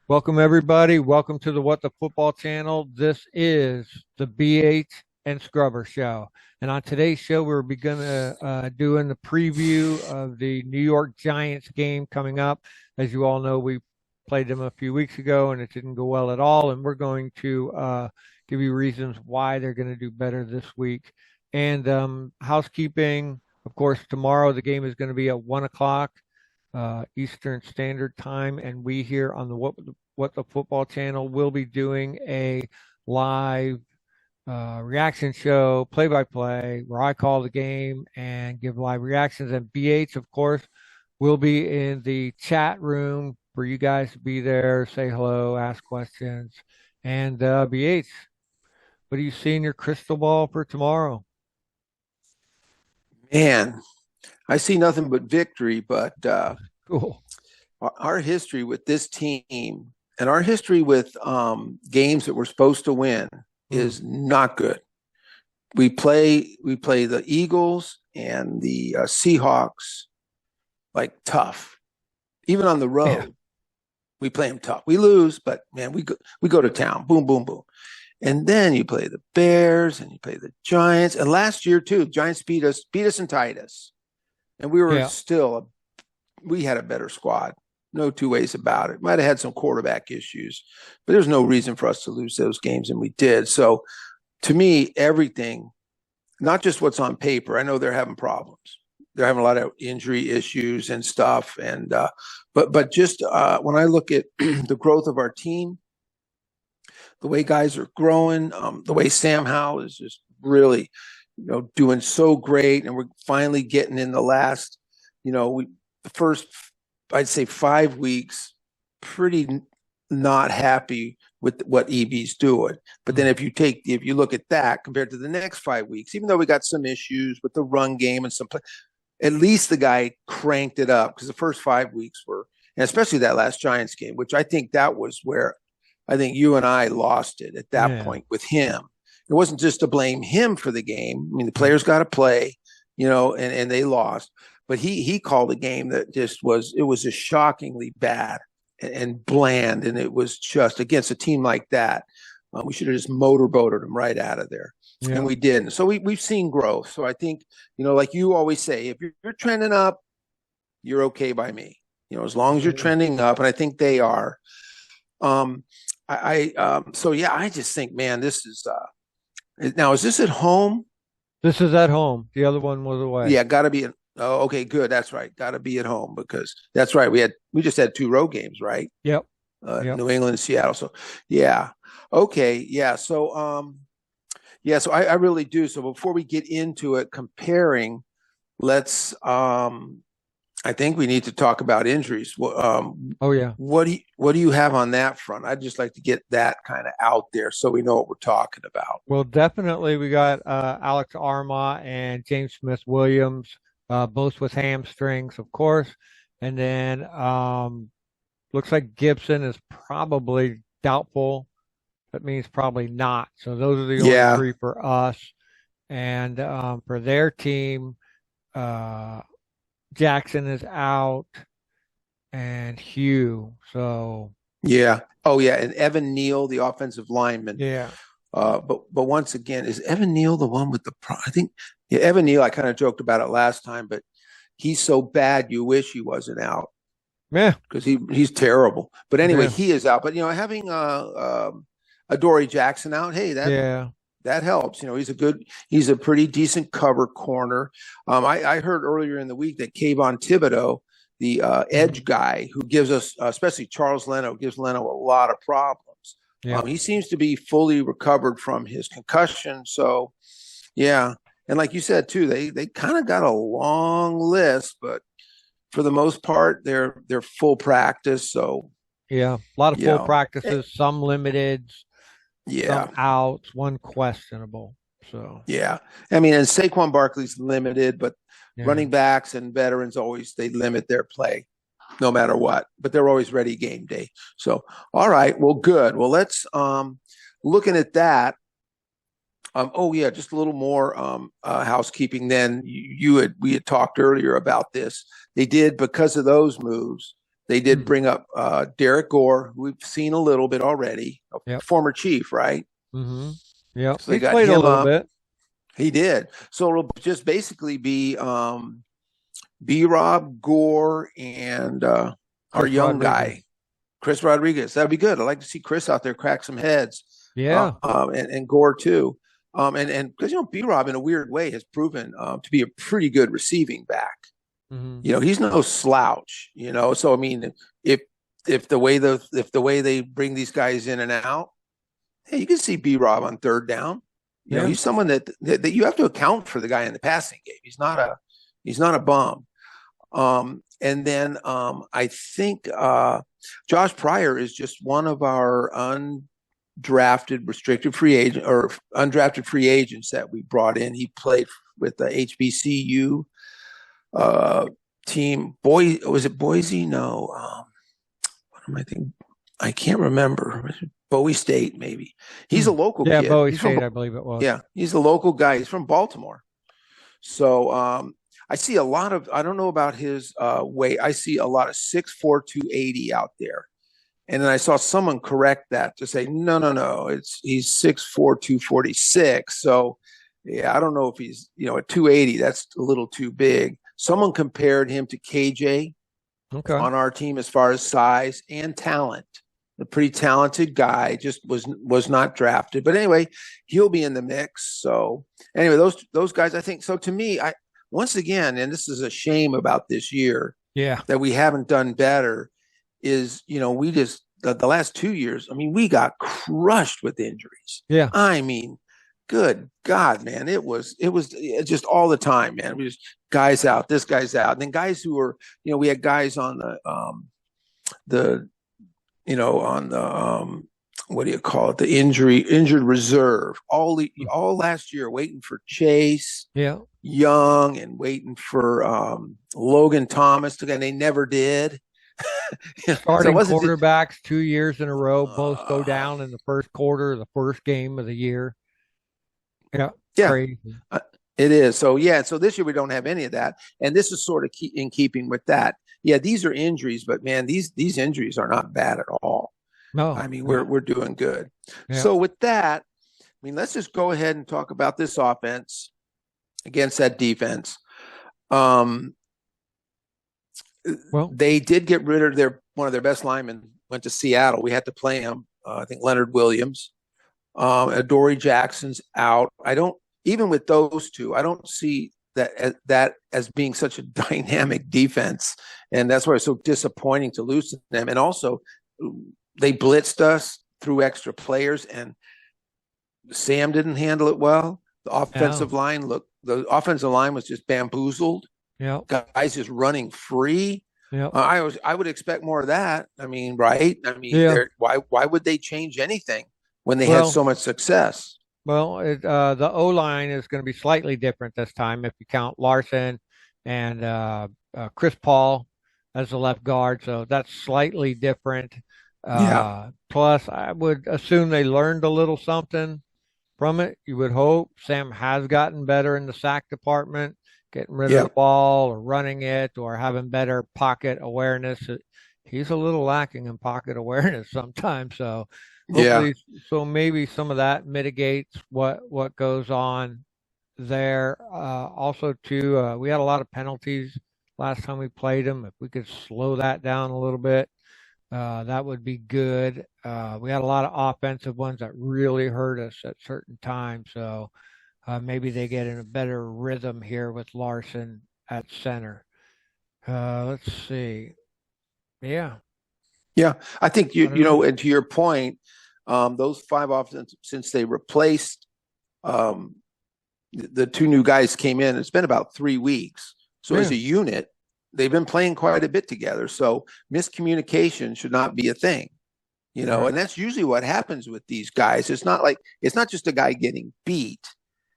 Welcome, everybody. Welcome to the What the Football channel. This is the BH and Scrubber Show. And on today's show, we're doing the preview of the New York Giants game coming up. As you all know, we played them a few weeks ago, and it didn't go well at all. And we're going to give you reasons why they're going to do better this week. And housekeeping, of course, tomorrow the game is going to be at 1 o'clock. Eastern Standard Time, and we here on the What the Football channel will be doing a live reaction show, play-by-play, where I call the game and give live reactions. And BH, of course, will be in the chat room for you guys to be there, say hello, ask questions. And BH, what do you see in your crystal ball for tomorrow? Man, I see nothing but victory, but Cool. our history with this team and our history with games that we're supposed to win is not good. We play the Eagles and the Seahawks like tough. Even on the road, we play them tough. We lose, but man, we go to town. Boom, boom, boom. And then you play the Bears and you play the Giants. And last year too, Giants beat us and tied us. And we were we had a better squad. No two ways about it. Might have had some quarterback issues, but there's no reason for us to lose those games, and we did. So to me, everything, not just what's on paper, I know they're having problems. They're having a lot of injury issues and stuff. And but just when I look at the growth of our team, the way guys are growing, the way Sam Howell is just really, doing so great, and we're finally getting in the last, the first, I'd say 5 weeks, pretty not happy with what EB's doing. But then if you look at that compared to the next 5 weeks, even though we got some issues with the run game and at least the guy cranked it up, because the first 5 weeks were, and especially that last Giants game, which I think that was where I think you and I lost it at that point with him. It wasn't just to blame him for the game. I mean, the players got to play, and they lost. But he called a game that just was just shockingly bad and bland. And it was just against a team like that. We should have just motorboated them right out of there. Yeah. And we didn't. So we've seen growth. So I think, like you always say, if you're trending up, you're okay by me. As long as you're trending up, and I think they are. I just think, man, this is now, is this at home? This is at home. The other one was away. Yeah, got to be. Oh, okay, good. That's right. Got to be at home, because that's right. We just had 2 road games, right? Yep. New England and Seattle. So yeah. Okay. Yeah. So so I really do. So before we get into it, comparing, let's I think we need to talk about injuries. Oh yeah. What do you have on that front? I'd just like to get that kind of out there so we know what we're talking about. Well, definitely we got Alex Armah and James Smith-Williams, both with hamstrings, of course. And then looks like Gibson is probably doubtful. That means probably not. So those are the only 3 for us. And for their team, Jackson is out, and Hugh. So yeah. Oh yeah, and Evan Neal, the offensive lineman. Yeah. But once again, is Evan Neal the one with I think Evan Neal, I kind of joked about it last time, but he's so bad you wish he wasn't out. Yeah. Because he's terrible. But anyway, he is out. But having Adoree Jackson out, hey, that helps. He's a pretty decent cover corner. I heard earlier in the week that Kayvon Thibodeau, the edge guy who gives us, especially Charles Leno, gives Leno a lot of problems. Yeah. He seems to be fully recovered from his concussion. So, yeah. And like you said, too, they kind of got a long list, but for the most part, they're full practice. So, yeah, a lot of full practices, some limited. Some outs, one questionable. So yeah, I mean, and Saquon Barkley's limited, but running backs and veterans they limit their play, no matter what. But they're always ready game day. So all right, well, good. Well, let's looking at that. Just a little more housekeeping. Then we had talked earlier about this. They did, because of those moves, They did bring up Derek Gore, who we've seen a little bit already, a Yep. former Chief, right? Mm-hmm. Yep. So they He got played a him little up. bit. He did. So it'll just basically be B Rob, Gore, and our Chris young Rodriguez. guy, Chris Rodriguez. That'd be good. I'd like to see Chris out there crack some heads. Yeah. And Gore too. And because B Rob in a weird way has proven to be a pretty good receiving back. Mm-hmm. He's no slouch. So I mean, if the way they bring these guys in and out, hey, you can see B Rob on third down. He's someone that you have to account for the guy in the passing game. He's not a bum. And then I think Josh Pryor is just one of our undrafted restricted free agent or undrafted free agents that we brought in. He played with the HBCU team. Was it Boise? No. What am I thinking? I can't remember. Bowie State, maybe. He's a local kid. Yeah, Bowie State, I believe it was. Yeah, he's a local guy. He's from Baltimore. So I see a lot of, I don't know about his weight. I see a lot of 6'4", 280 out there. And then I saw someone correct that to say, no, he's 6'4", 246. So yeah, I don't know if he's, at 280, that's a little too big. Someone compared him to KJ on our team as far as size and talent. A pretty talented guy, just was not drafted. But anyway, he'll be in the mix. So anyway, those guys, I think. So to me, once again, and this is a shame about this year, that we haven't done better, is we just the last 2 years. I mean, we got crushed with injuries. Yeah, I mean, good God, man, it was just all the time, man. We just guys out, this guy's out, and then guys who were, we had guys on the on the what do you call it? The injured reserve. All last year, waiting for Chase, Young, and waiting for Logan Thomas, and they never did. Starting quarterbacks 2 years in a row both go down in the first quarter of the first game of the year. Yeah, crazy. It is. So so this year we don't have any of that, and this is sort of in keeping with that. Yeah, these are injuries, but man, these injuries are not bad at all. No, I mean we're doing good. Yeah. So with that, I mean let's just go ahead and talk about this offense against that defense. Well, they did get rid of one of their best linemen. Went to Seattle. We had to play him. I think Leonard Williams, Adoree Jackson's out. Even with those two, I don't see that as being such a dynamic defense, and that's why it's so disappointing to lose to them. And also, they blitzed us through extra players, and Sam didn't handle it well. The offensive line was just bamboozled. Yeah, guys just running free. Yeah, I would expect more of that. I mean, right? I mean, why would they change anything when they had so much success? Well, the O-line is going to be slightly different this time if you count Larson and Chris Paul as the left guard. So that's slightly different. Plus, I would assume they learned a little something from it. You would hope. Sam has gotten better in the sack department, getting rid of the ball or running it or having better pocket awareness. He's a little lacking in pocket awareness sometimes. So hopefully, so maybe some of that mitigates what goes on there. Also, too, we had a lot of penalties last time we played them. If we could slow that down a little bit, that would be good. We had a lot of offensive ones that really hurt us at certain times. So maybe they get in a better rhythm here with Larson at center. Let's see. Yeah, I think and to your point, those 5 offenses, since they replaced the 2 new guys came in, it's been about 3 weeks. So as a unit, they've been playing quite a bit together. So miscommunication should not be a thing, and that's usually what happens with these guys. It's not just a guy getting beat.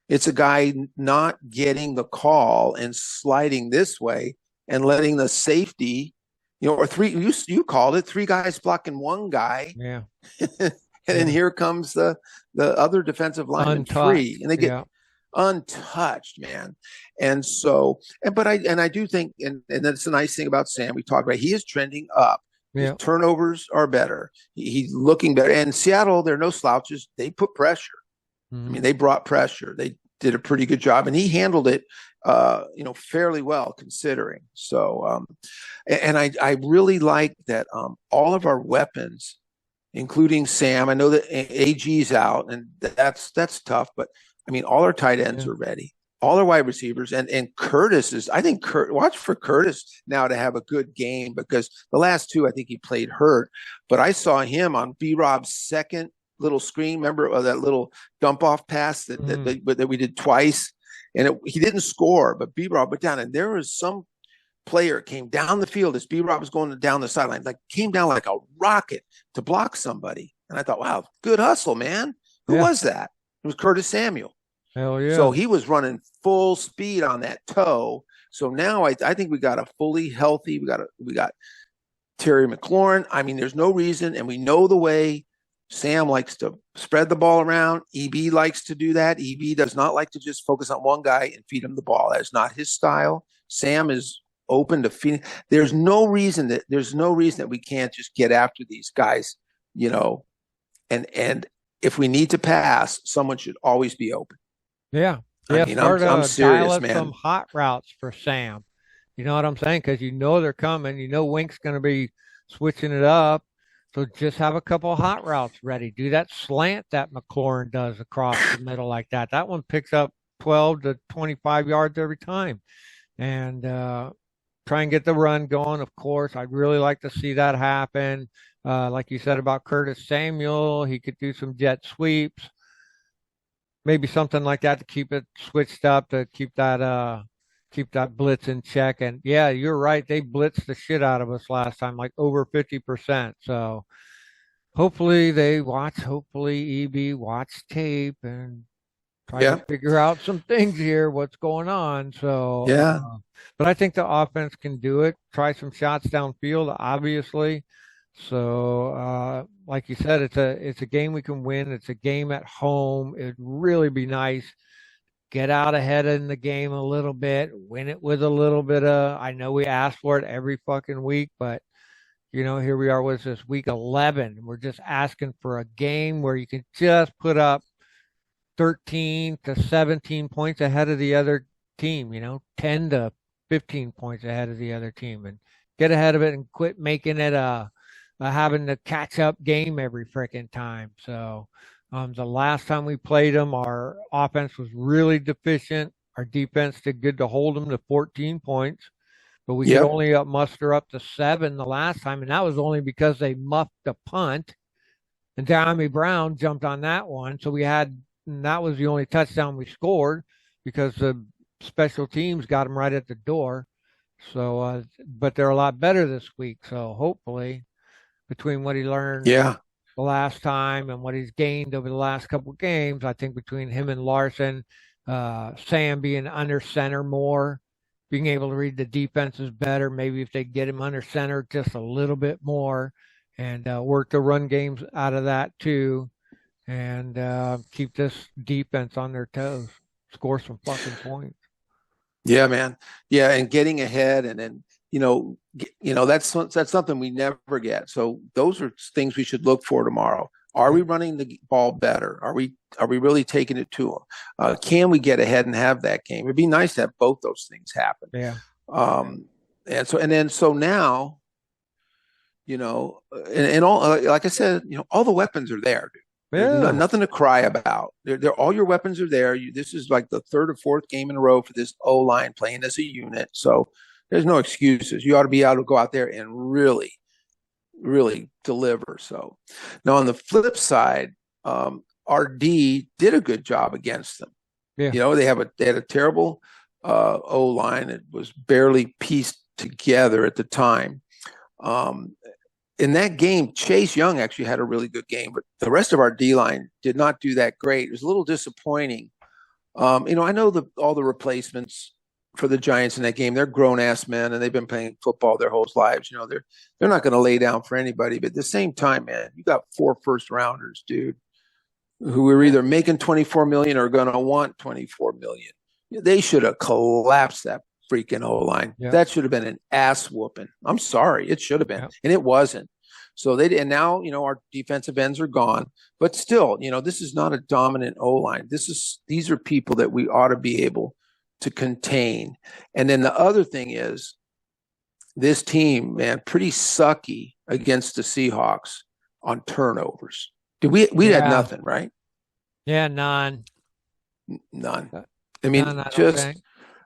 It's a guy not getting the call and sliding this way and letting the safety, or 3, you called it 3 guys blocking 1 guy. Yeah. And then here comes the other defensive lineman free, and they get untouched, man. And so, but I do think, and that's the nice thing about Sam. We talked about he is trending up. His Yeah. turnovers are better. He's looking better. And Seattle, they're no slouches. They put pressure. I mean, Mhm. they brought pressure. They did a pretty good job, and he handled it, fairly well considering. So, and I really like that all of our weapons, including Sam. I know that AG's out, and that's tough. But I mean, all our tight ends Yeah. are ready. All our wide receivers and Curtis is. I think watch for Curtis now to have a good game because the last two I think he played hurt, but I saw him on B Rob's second little screen. Remember that little dump off pass Mhm. that we did twice, and he didn't score, but B Rob went down, and there was some player came down the field as B Rob was going down the sideline, like came down like a rocket to block somebody. And I thought, wow, good hustle, man. Who Yeah. was that? It was Curtis Samuel. Hell yeah. So he was running full speed on that toe. So now I think we got a fully healthy. We got Terry McLaurin. I mean, there's no reason, and we know the way Sam likes to spread the ball around. EB likes to do that. EB does not like to just focus on one guy and feed him the ball. That is not his style. Sam is open to feeding. There's no reason that we can't just get after these guys, you know, and if we need to pass, someone should always be open. Yeah. I Yeah. mean, I'm Start I'm dial serious, up some man. hot routes for Sam. You know what I'm saying? Because you know they're coming. You know Wink's going to be switching it up. So just have a couple hot routes ready. Do that slant that McLaurin does across the middle like that. That one picks up 12 to 25 yards every time. And try and get the run going, of course. I'd really like to see that happen. Like you said about Curtis Samuel, he could do some jet sweeps, maybe something like that to keep it switched up to keep that blitz in check. And yeah, you're right. They blitzed the shit out of us last time, like over 50%. So hopefully EB watch tape and try to Yeah, figure out some things here, what's going on. So, yeah, but I think the offense can do it. Try some shots downfield, obviously. So, like you said, it's a game we can win. It's a game at home. It'd really be nice. Get out ahead in the game a little bit, win it with a little bit of. I know we ask for it every fucking week, but here we are with this week 11. We're just asking for a game where you can just put up 13 to 17 points ahead of the other team, 10 to 15 points ahead of the other team and get ahead of it and quit making it a having to catch up game every freaking time. So, the last time we played them, our offense was really deficient. Our defense did good to hold them to 14 points, but we could yep, only muster up to 7 the last time. And that was only because they muffed the punt and Tommy Brown jumped on that one. So and that was the only touchdown we scored because the special teams got them right at the door. So, but they're a lot better this week. So hopefully, between what he learned yeah, the last time and what he's gained over the last couple of games, I think between him and Larson, Sam being under center more, being able to read the defenses better, maybe if they get him under center just a little bit more and work the run games out of that too and keep this defense on their toes, score some fucking points. yeah, man. Yeah, and getting ahead, and then that's something we never get. So those are things we should look for tomorrow. Are Yeah. we running the ball better? Are we really taking it to them? Can we get ahead and have that game? It'd be nice to have both those things happen. Yeah. And so now, and all like I said, all the weapons are there, dude. There's Yeah. nothing to cry about. All your weapons are there. This is like the third or fourth game in a row for this O line playing as a unit. So there's no excuses. You ought to be able to go out there and really, really deliver. So now on the flip side, RD did a good job against them. Yeah. They had a terrible O line. It was barely pieced together at the time. In that game, Chase Young actually had a really good game, but the rest of our D line did not do that great. It was a little disappointing. I know all the replacements for the Giants in that game. They're grown ass men, and they've been playing football their whole lives. They're not going to lay down for anybody. But at the same time, man, you got 4 first rounders, dude. who were either making 24 million or going to want 24 million. They should have collapsed that freaking O line. Yeah. That should have been an ass whooping. I'm sorry, it should have been, Yeah. and it wasn't. So they and now our defensive ends are gone, but still, this is not a dominant O line. These are people that we ought to be able to contain. And then the other thing is this team, man, pretty sucky against the Seahawks on turnovers. We had nothing, right? Yeah, none. None. I mean, None, I don't just think.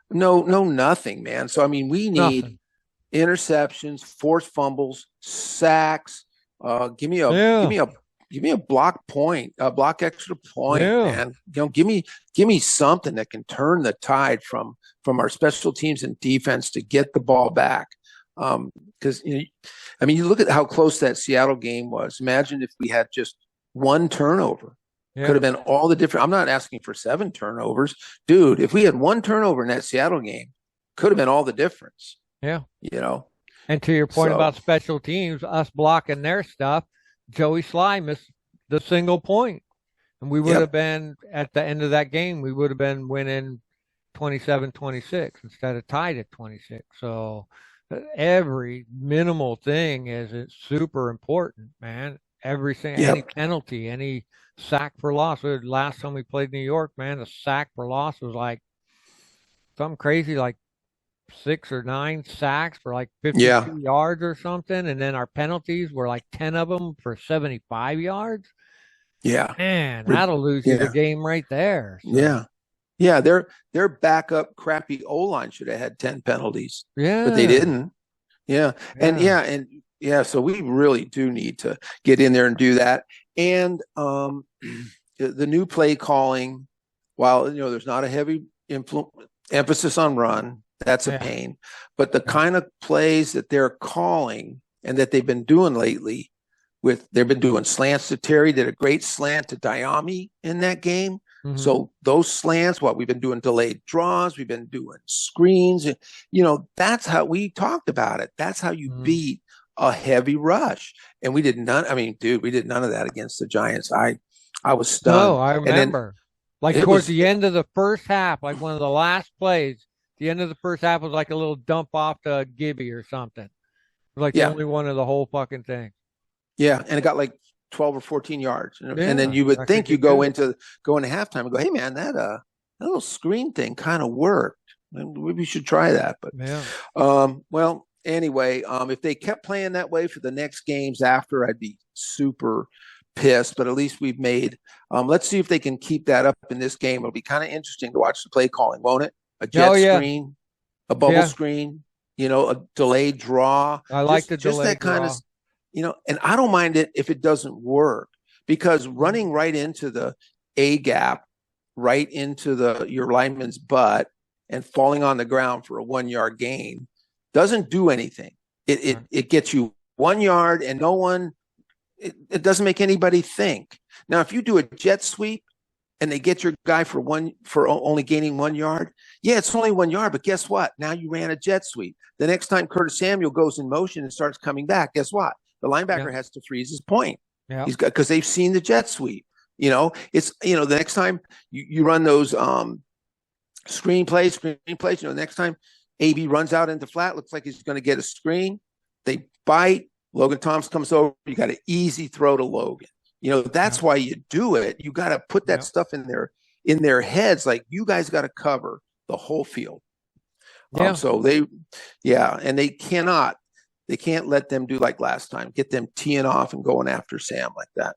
nothing, man. So I mean, we need Nothing. interceptions, forced fumbles, sacks. Give me a Yeah. block point, a block extra point, Yeah. man. Give me something that can turn the tide from our special teams and defense to get the ball back. Because I mean, you look at how close that Seattle game was. Imagine if we had just one turnover. Yeah. Could have been all the different. I'm not asking for 7 turnovers, dude. If we had one turnover in that Seattle game, could have been all the difference. Yeah. And to your point about special teams, us blocking their stuff, Joey Sly missed the single point. And we would have been, at the end of that game, we would have been winning 27-26 instead of tied at 26. So every minimal thing is super important, man. Everything, any penalty, any sack for loss. Last time we played New York, man, the sack for loss was like something crazy, like 6 or 9 sacks for like 52 yards or something. And then our penalties were like 10 of them for 75 yards. Yeah. Man, that'll lose you the game right there. So. Yeah. Their backup crappy O-line should have had 10 penalties. Yeah. But they didn't. Yeah. So we really do need to get in there and do that. And the new play calling, while there's not a heavy emphasis on run, that's a pain. But the kind of plays that they're calling and that they've been doing lately, they've been doing slants to Terry, did a great slant to Diami in that game. Mm-hmm. So those slants, we've been doing delayed draws, we've been doing screens. That's how we talked about it. That's how you beat a heavy rush. And we did none. I mean, dude, we did none of that against the Giants. I was stunned. No, I remember. Towards the end of the first half, like one of the last plays, the end of the first half was like a little dump off to Gibby or something. It was like the only one of the whole fucking thing. Yeah, and it got like 12 or 14 yards. And then you would think you go into halftime and go, hey, man, that little screen thing kind of worked. Maybe we should try that. But well, anyway, if they kept playing that way for the next games after, I'd be super pissed. But at least we've made let's see if they can keep that up in this game. It'll be kind of interesting to watch the play calling, won't it? A jet screen, a bubble screen, a delayed draw. I like the delayed that kind draw. of, and I don't mind it if it doesn't work, because running right into the A gap, right into your lineman's butt and falling on the ground for a 1-yard gain doesn't do anything. It gets you 1 yard and it doesn't make anybody think. Now, if you do a jet sweep and they get your guy for only gaining 1 yard, it's only 1 yard, but guess what? Now you ran a jet sweep. The next time Curtis Samuel goes in motion and starts coming back, guess what? The linebacker has to freeze his point. He's got, because they've seen the jet sweep. It's the next time you run those screenplays. The next time AB runs out into flat, looks like he's going to get a screen. They bite. Logan Thompson comes over. You got an easy throw to Logan. That's why you do it. You got to put that stuff in their heads. Like, you guys got to cover the whole field. So and they can't let them do like last time, get them teeing off and going after Sam like that.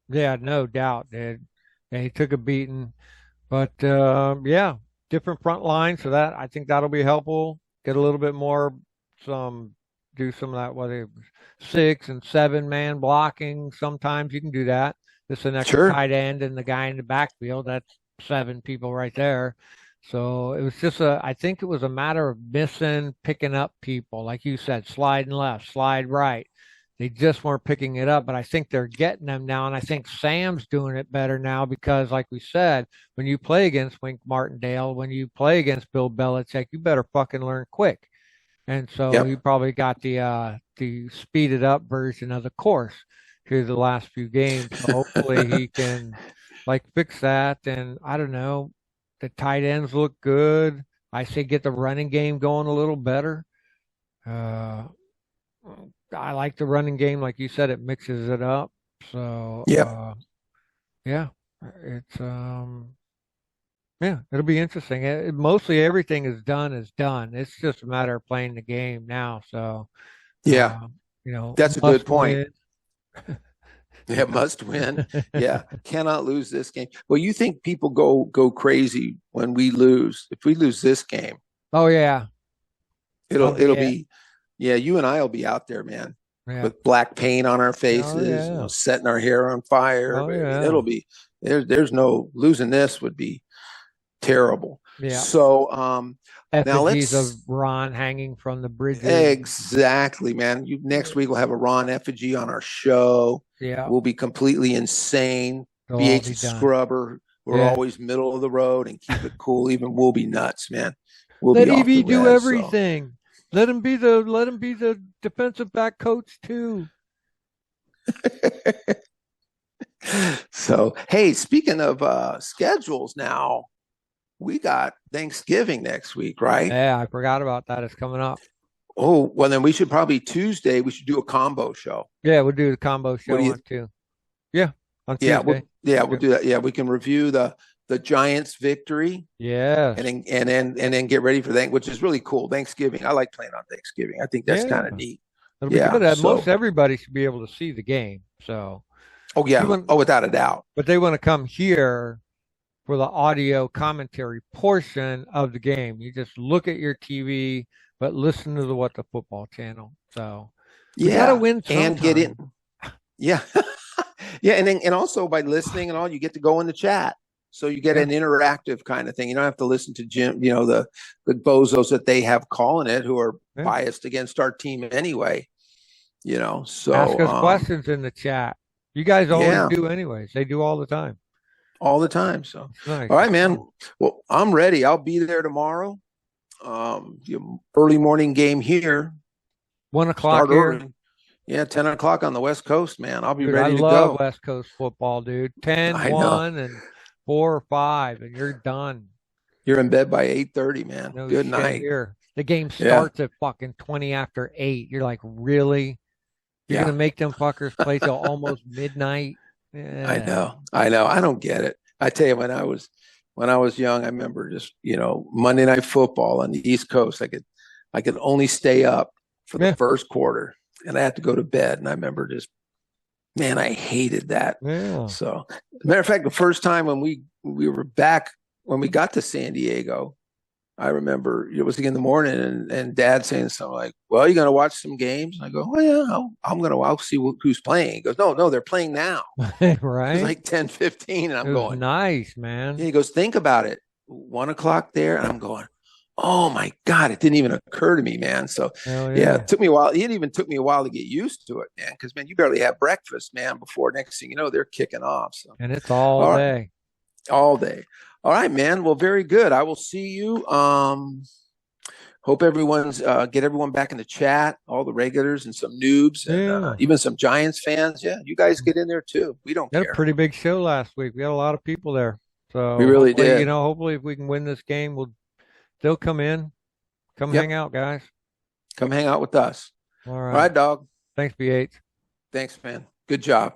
Yeah, no doubt, dude. He took a beating, but different front line. So that, I think that'll be helpful. Get a little bit more, do some of that, whether it was 6 and 7 man blocking. Sometimes you can do that. Just an extra tight end and the guy in the backfield. That's 7 people right there. So it was just I think it was a matter of picking up people. Like you said, sliding left, slide right. They just weren't picking it up, but I think they're getting them now. And I think Sam's doing it better now because, like we said, when you play against Wink Martindale, when you play against Bill Belichick, you better fucking learn quick. And so he probably got the speeded up version of the course. here the last few games. So hopefully he can like fix that. And I don't know, the tight ends look good. I say get the running game going a little better. Uh, I like the running game, like you said, it mixes it up. So Yep. yeah, it's yeah, it'll be interesting. Mostly everything is done. It's just a matter of playing the game now. So Yeah. uh, That's a good must point. win. Yeah, must win. Yeah, cannot lose this game. Well, you think people go crazy when we lose? If we lose this game, Oh yeah. Oh it'll yeah. be yeah. You and I will be out there, man, Yeah. with black paint on our Oh faces, yeah. setting our hair on fire. Oh But I mean, yeah. it'll be there's no losing. This would be terrible. Yeah. So now Effigies of let's Ron hanging from the bridges. exactly, man. Next week we'll have a Ron effigy on our show. Yeah. We'll be completely insane. They'll all BH be and done. Scrubber. We're Yeah. always middle of the road and keep it cool. Even we'll be nuts, man. We'll Let be off the Evie do res. So everything. Let him be the defensive back coach too. so hey, speaking of schedules now, we got Thanksgiving next week, right? Yeah, I forgot about that. It's coming up. Oh, well then we should probably Tuesday, we should do a combo show. Yeah, we'll do the combo What do show you on too. Yeah, on Yeah, Tuesday. we'll do that. Yeah, we can review the Giants victory Yes. and then get ready for that, which is really cool. Thanksgiving. I like playing on Thanksgiving. I think that's Yeah. kind of neat. It'll be Yeah. good. Most So, everybody should be able to see the game. So, oh yeah. even Oh, without a doubt. but they want to come here for the audio commentary portion of the game. You just look at your TV, but listen to the What the Football channel. So we got to Yeah, win and get in. sometime. Yeah, yeah, and also by listening and all, you get to go in the chat. So you get Yeah. an interactive kind of thing. You don't have to listen to Jim, the bozos that they have calling it, who are Yeah. biased against our team anyway. So Ask us questions in the chat. You guys always yeah, do anyways. They do all the time. all the time. So Nice. all right, man. Well, I'm ready. I'll be there tomorrow. Early morning game here. 1 o'clock Start here. early. Yeah, 10 o'clock on the West Coast, man. I'll be Dude, I ready to love go. West Coast football, dude. 10, I know. 1, and 4 or 5, and you're done. You're in bed by 8:30, man. No Good shit night. here. The game Yeah. starts at fucking 20 after 8. You're like, really? You're Yeah. gonna make them fuckers play till almost midnight? I Yeah. know. I know. I don't get it. I tell you, when I was young, I remember just, Monday Night Football on the East Coast. I could only stay up for the Yeah. first quarter and I had to go to bed. And I remember just, man, I hated that. Yeah. So, as a matter of fact, the first time when we were back, when we got to San Diego, I remember it was in the morning and Dad saying something like, "Well, you going to watch some games?" And I go, "Well, yeah, I'll see who's playing." He goes, "No, they're playing now." It was Right? like 10:15, and It I'm was going, nice, yeah, man. he goes, "Think about it, 1 o'clock there," and I'm going, "Oh my God, it didn't even occur to me, man." So Hell yeah, yeah. it took me a while. It even took me a while to get used to it, man, because man, you barely have breakfast, man, before next thing you know, they're kicking off. So And it's all all right, day. all day. All right, man. Well, very good. I will see you. Hope everyone's get everyone back in the chat, all the regulars and some noobs and Yeah. even some Giants fans. Yeah, you guys get in there too. We don't We had a care. pretty big show last week. We had a lot of people there. So We really hopefully, did. hopefully if we can win this game, they'll come in. Come Yep. hang out, guys. Come hang out with us. All All right. right, dog. Thanks, BH. Thanks, man. Good job.